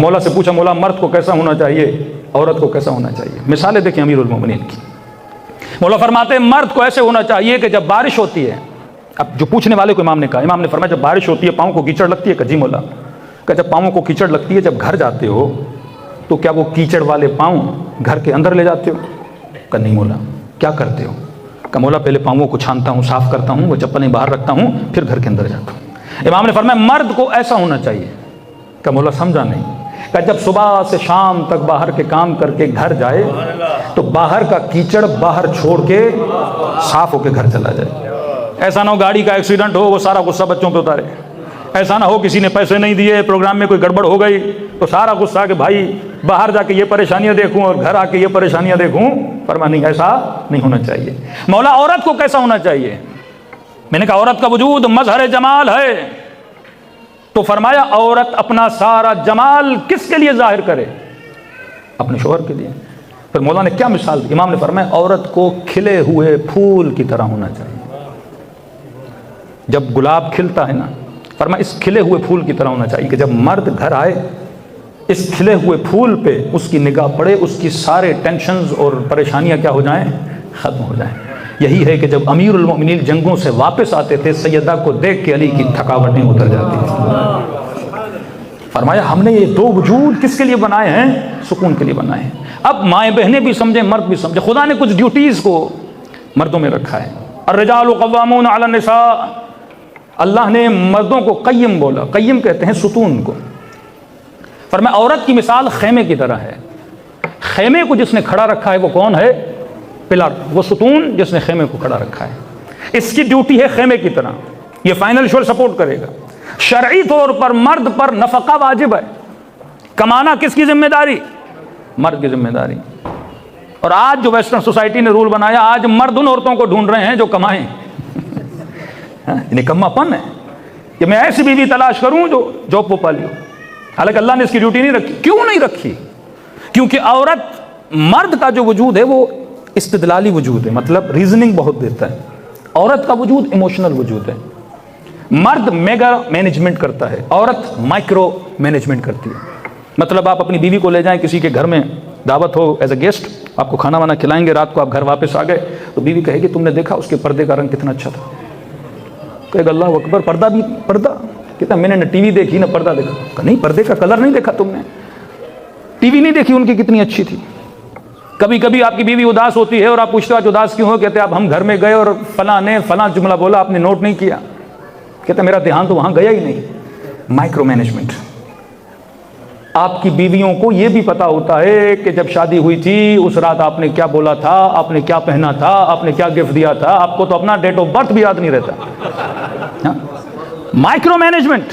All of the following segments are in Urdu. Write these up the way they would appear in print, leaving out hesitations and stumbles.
مولا سے پوچھا مولا مرد کو کیسا ہونا چاہیے، عورت کو کیسا ہونا چاہیے؟ مثالیں دیکھیں امیر المومنین کی۔ مولا فرماتے ہیں مرد کو ایسے ہونا چاہیے کہ جب بارش ہوتی ہے، اب جو پوچھنے والے کو امام نے کہا، امام نے فرمایا جب بارش ہوتی ہے پاؤں کو کیچڑ لگتی ہے؟ کہ جی مولا۔ کہ جب پاؤں کو کیچڑ لگتی ہے، جب گھر جاتے ہو تو کیا وہ کیچڑ والے پاؤں گھر کے اندر لے جاتے ہو؟ کہ نہیں مولا۔ کیا کرتے ہو؟ کہ مولا پہلے پاؤں کو چھانتا ہوں، صاف کرتا ہوں، وہ چپلیں باہر رکھتا ہوں، پھر گھر کے اندر جاتا ہوں۔ امام نے فرمایا مرد کو ایسا ہونا چاہیے۔ کہ مولا سمجھا نہیں۔ کہ جب صبح سے شام تک باہر کے کام کر کے گھر جائے تو باہر کا کیچڑ باہر چھوڑ کے صاف ہو کے گھر چلا جائے۔ ایسا نہ ہو گاڑی کا ایکسیڈنٹ ہو وہ سارا غصہ بچوں پہ اتارے، ایسا نہ ہو کسی نے پیسے نہیں دیے، پروگرام میں کوئی گڑبڑ ہو گئی تو سارا غصہ کہ بھائی باہر جا کے یہ پریشانیاں دیکھوں اور گھر آ کے یہ پریشانیاں دیکھوں۔ فرمایا نہیں، ایسا نہیں ہونا چاہیے۔ مولا عورت کو کیسا ہونا چاہیے؟ میں نے کہا عورت کا وجود مظہر جمال ہے، تو فرمایا عورت اپنا سارا جمال کس کے لیے ظاہر کرے؟ اپنے شوہر کے لیے۔ پھر مولا نے کیا مثال دی؟ امام نے فرمایا عورت کو کھلے ہوئے پھول کی طرح ہونا چاہیے۔ جب گلاب کھلتا ہے نا، فرمایا اس کھلے ہوئے پھول کی طرح ہونا چاہیے کہ جب مرد گھر آئے اس کھلے ہوئے پھول پہ اس کی نگاہ پڑے، اس کی سارے ٹینشنز اور پریشانیاں کیا ہو جائیں؟ ختم ہو جائیں۔ یہی ہے کہ جب امیر المؤمنین جنگوں سے واپس آتے تھے سیدہ کو دیکھ کے علی کی تھکاوٹیں اتر جاتی تھیں۔ فرمایا ہم نے یہ دو وجود کس کے لیے بنائے ہیں؟ سکون کے لیے بنائے ہیں۔ اب مائیں بہنیں بھی سمجھیں، مرد بھی سمجھیں، خدا نے کچھ ڈیوٹیز کو مردوں میں رکھا ہے۔ الرجال قوامون علی النساء، اللہ نے مردوں کو قیم بولا، قیم کہتے ہیں ستون کو۔ فرمایا عورت کی مثال خیمے کی طرح ہے، خیمے کو جس نے کھڑا رکھا ہے وہ کون ہے؟ پلر، وہ ستون جس نے خیمے کو کھڑا رکھا ہے۔ اس کی ڈیوٹی ہے خیمے کی طرح، یہ فائنینشیل سپورٹ کرے گا۔ شرعی طور پر مرد پر نفقہ واجب ہے، کمانا کس کی ذمہ داری؟ مرد کی ذمہ داری۔ اور آج جو ویسٹرن سوسائٹی نے رول بنایا، آج مرد ان عورتوں کو ڈھونڈ رہے ہیں جو کمائیں۔ نکما پن ہے کہ میں ایسی بیوی تلاش کروں جو جاب کو پالی ہو، حالانکہ اللہ نے اس کی ڈیوٹی نہیں رکھی۔ کیوں نہیں رکھی؟ کیونکہ عورت، مرد کا جو وجود ہے وہ استدلالی وجود ہے، مطلب ریزننگ بہت دیتا ہے۔ عورت کا وجود ایموشنل وجود ہے۔ مرد میگا مینجمنٹ کرتا ہے، عورت مائکرو مینجمنٹ کرتی ہے۔ مطلب آپ اپنی بیوی کو لے جائیں کسی کے گھر میں، دعوت ہو ایز اے گیسٹ، آپ کو کھانا وانا کھلائیں گے، رات کو آپ گھر واپس آ گئے تو بیوی کہے گی تم نے دیکھا اس کے پردے کا رنگ کتنا اچھا تھا؟ کہے گا اللہ اکبر، پردہ بھی پردہ کہتا میں نے نہ ٹی وی دیکھی نہ پردہ دیکھا۔ کہ نہیں، پردے کا کلر نہیں دیکھا تم نے، ٹی وی نہیں دیکھی ان کی کتنی اچھی تھی۔ کبھی کبھی آپ کی بیوی اداس ہوتی ہے اور آپ پوچھتے ہو آج اداس کیوں ہو؟ کہتے اب ہم گھر میں گئے اور فلاں نے فلاں جملہ بولا، آپ نے نوٹ نہیں کیا۔ کہتے میرا دھیان تو وہاں گیا ہی نہیں۔ Micro management. آپ کی بیویوں کو یہ بھی پتا ہوتا ہے کہ جب شادی ہوئی تھی اس رات آپ نے کیا بولا تھا، آپ نے کیا پہنا تھا، آپ نے کیا گفٹ دیا تھا۔ آپ کو تو اپنا ڈیٹ آف برتھ بھی یاد نہیں رہتا۔ Micro management.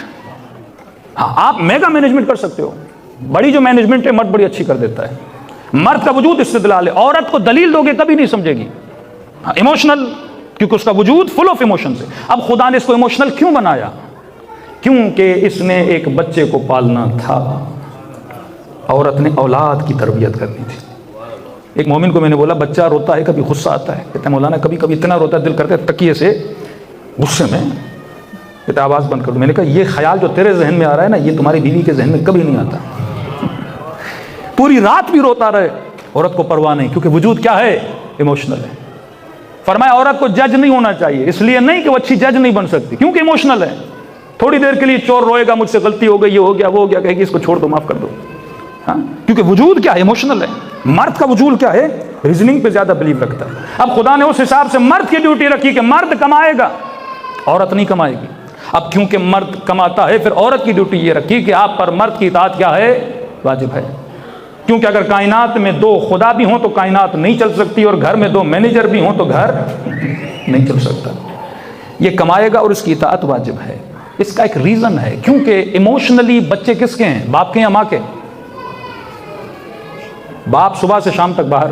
ہاں آپ میگا مینجمنٹ کر سکتے ہو، بڑی جو مینجمنٹ ہے مرد بڑی اچھی کر دیتا ہے۔ مرد کا وجود استدلال ہے، عورت کو دلیل دو گے کبھی نہیں سمجھے گی۔ ایموشنل، کیونکہ اس کا وجود فل آف ایموشن سے۔ اب خدا نے اس کو ایموشنل کیوں بنایا؟ کیونکہ اس نے ایک بچے کو پالنا تھا، عورت نے اولاد کی تربیت کرنی تھی۔ ایک مومن کو میں نے بولا بچہ روتا ہے کبھی غصہ آتا ہے؟ کہتا ہے مولانا کبھی کبھی اتنا روتا ہے دل کرتا ہے تکیے سے غصے میں، کہتا آواز بند کر دو۔ میں نے کہا یہ خیال جو تیرے ذہن میں آ رہا ہے نا، یہ تمہاری بیوی کے ذہن میں کبھی نہیں آتا۔ پوری رات بھی روتا رہے، عورت کو پرواہ نہیں، کیونکہ وجود کیا ہے؟ ایموشنل ہے۔ فرمایا عورت کو جج نہیں ہونا چاہیے، اس لیے نہیں کہ وہ اچھی جج نہیں بن سکتی، کیونکہ ایموشنل ہے۔ تھوڑی دیر کے لیے چور روئے گا مجھ سے غلطی ہو گئی، یہ ہو گیا وہ ہو گیا، کہے گی اس کو چھوڑ دو معاف کر دو۔ ہاں کیونکہ وجود کیا ہے؟ ایموشنل ہے۔ مرد کا وجود کیا ہے؟ ریزننگ پہ زیادہ بلیو رکھتا ہے۔ اب خدا نے اس حساب سے مرد کی ڈیوٹی رکھی کہ مرد کمائے گا، عورت نہیں کمائے گی۔ اب کیونکہ مرد کماتا ہے پھر عورت کی ڈیوٹی یہ رکھی کہ آپ پر مرد کی اطاعت کیا ہے؟ واجب ہے۔ کیونکہ اگر کائنات میں دو خدا بھی ہوں تو کائنات نہیں چل سکتی، اور گھر میں دو مینیجر بھی ہوں تو گھر نہیں چل سکتا۔ یہ کمائے گا اور اس کی اطاعت واجب ہے۔ اس کا ایک ریزن ہے، کیونکہ ایموشنلی بچے کس کے ہیں؟ باپ کے یا ماں کے؟ باپ صبح سے شام تک باہر،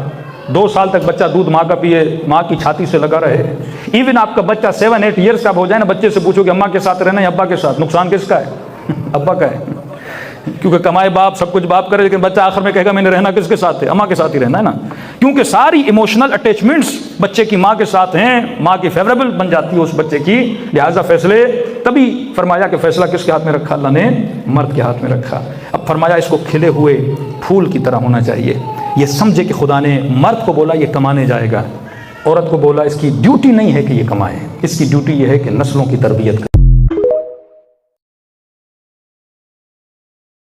2 سال تک بچہ دودھ ماں کا پیے، ماں کی چھاتی سے لگا رہے۔ ایون آپ کا بچہ 7-8 ایئرس کا ہو جائے نا، بچے سے پوچھو کہ اماں کے ساتھ رہنا یا ابا کے ساتھ، نقصان کس کا ہے؟ ابا کا ہے، کیونکہ کمائے باپ، سب کچھ باپ کرے، لیکن بچہ آخر میں کہے گا میں نے رہنا کس کے ساتھ ہے؟ اماں کے ساتھ ہی رہنا ہے نا، کیونکہ ساری ایموشنل اٹیچمنٹس بچے کی ماں کے ساتھ ہیں، ماں کی فیوریبل بن جاتی ہے اس بچے کی، لہٰذا فیصلے تبھی تبھی فرمایا کہ فیصلہ کس کے ہاتھ میں رکھا؟ اللہ نے مرد کے ہاتھ میں رکھا۔ اب فرمایا اس کو کھلے ہوئے پھول کی طرح ہونا چاہیے، یہ سمجھے کہ خدا نے مرد کو بولا یہ کمانے جائے گا، عورت کو بولا اس کی ڈیوٹی نہیں ہے کہ یہ کمائے، اس کی ڈیوٹی یہ ہے کہ نسلوں کی تربیت کرے۔